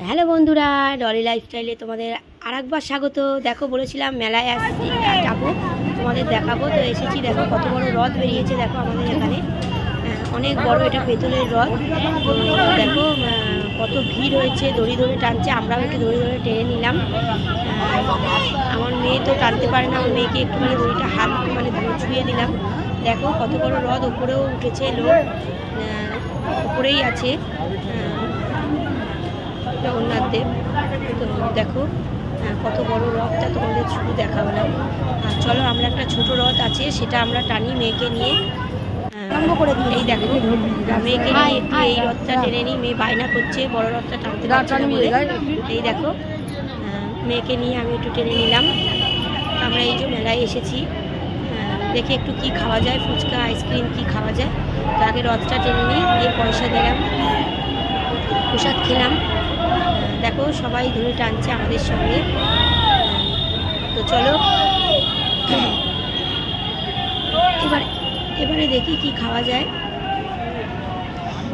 Hello বন্ধুরা, ডলি লাইফস্টাইলে তোমাদের আরেকবার স্বাগত। দেখো, বলেছিলাম মেলায় আসছি, যাবো, তোমাদের দেখাবো। তো এসেছি, দেখো কত বড় রথ বেরিয়েছে। দেখো আমাদের এখানে অনেক বড়, এটা পেতলের রথ। দেখো কত ভিড় হয়েছে, দড়ি ধরে টানছে, আমরাও একটু দড়ি ধরে টেনে নিলাম। আমার মেয়ে তো টানতে পারে না, আমার মেয়েকে একটুখানি দড়িটা হাত ছুঁয়ে দিলাম। দেখো কত বড় রথ, ওপরেও উঠেছে লোক, উপরেই আছে জগন্নাথ দেব। তো দেখো কত বড় রথটা তোমাদের শুধু দেখালাম। আর চলো, আমরা একটা ছোট রথ আছে, সেটা আমরা টানি মেয়েকে নিয়ে। এই দেখো, মেয়েকে নিয়ে একটু এই রথটা টেনে নিই। মেয়ে বায়না করছে বড় রথটা টানতে পারছে না বলে। এই দেখো, মেয়েকে নিয়ে আমি একটু টেনে নিলাম। আমরা এই যে মেলায় এসেছি, দেখে একটু কি খাওয়া যায়, ফুচকা আইসক্রিম কি খাওয়া যায়। তো আগে রথটা টেনে নিই, দিয়ে পয়সা দিলাম, প্রসাদ খেলাম। দেখো সবাই ধরে টানছে আমাদের সঙ্গে। তো চলো এবারে দেখি কি খাওয়া যায়।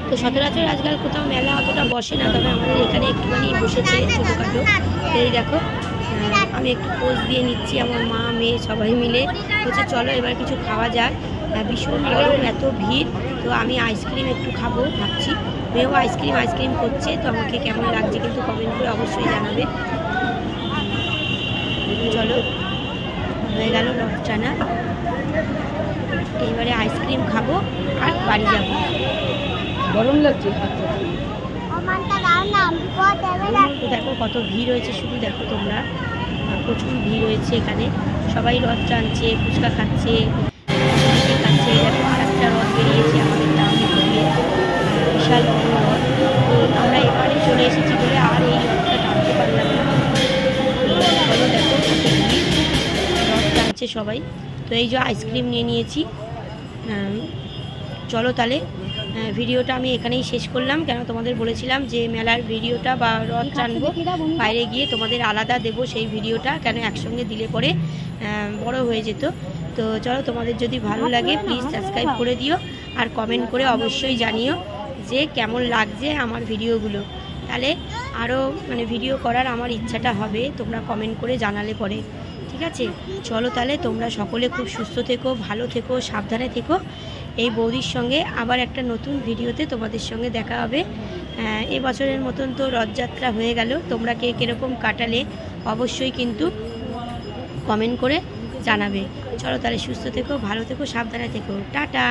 তো সচরাচর আজকাল কোথাও মেলা অতটা বসে না, তবে আমাদের এখানে একটুখানি বসেছে ছোটোখাটো। এই দেখো, আমি একটু পোজ দিয়ে নিচ্ছি, আমার মা মেয়ে সবাই মিলে বলছে চলো এবার কিছু খাওয়া যাক। ভীষণ গরম, এত ভিড়। তো আমি আইসক্রিম একটু খাবো ভাবছি। মেয়েও আইসক্রিম করছে। তো আমাকে কেমন লাগছে কিন্তু কমেন্ট করে অবশ্যই জানাবে। চলো, হয়ে গেল রথ টানা, এইবারে আইসক্রিম খাবো আর বাড়ি যাবো। গরম লাগছে। দেখো কত ভিড় হয়েছে, শুধু দেখো তোমরা, প্রচুর ভিড় হয়েছে এখানে। সবাই রথ টানছে, ফুচকা খাচ্ছে। দেখো আর একটা রথ বেরিয়েছে আমাদের টাউনে থেকে, বিশাল বড় রথ। আমরা এবারে চলে এসেছি বলে আর এই রথটা টানতে পারলাম না। চলো দেখো কত ভিড়, রথ টানছে সবাই। তো এই যে আইসক্রিম নিয়ে নিয়েছি। চলো তাহলে ভিডিওটা আমি এখানেই শেষ করলাম, কেন তোমাদের বলেছিলাম যে মেলার ভিডিওটা বা রথ টানবো বাইরে গিয়ে তোমাদের আলাদা দেবো সেই ভিডিওটা, কেন একসঙ্গে দিলে পরে বড় হয়ে যেত। তো চলো, তোমাদের যদি ভালো লাগে প্লিজ সাবস্ক্রাইব করে দিও, আর কমেন্ট করে অবশ্যই জানিও যে কেমন লাগছে আমার ভিডিওগুলো। তাহলে আরও ভিডিও করার আমার ইচ্ছাটা হবে, তোমরা কমেন্ট করে জানালে পরে। ঠিক আছে, চলো তাহলে তোমরা সকলে খুব সুস্থ থেকো, ভালো থেকো, সাবধানে থেকো। এই বৌদির সঙ্গে আবার একটা নতুন ভিডিওতে তোমাদের সঙ্গে দেখা হবে। এবছরের মতন তো রথযাত্রা হয়ে গেল, তোমরা কে কীরকম কাটালে অবশ্যই কিন্তু কমেন্ট করে জানাবে। চলো তাহলে সুস্থ থেকো, ভালো থেকো, সাবধানে থেকো, টাটা।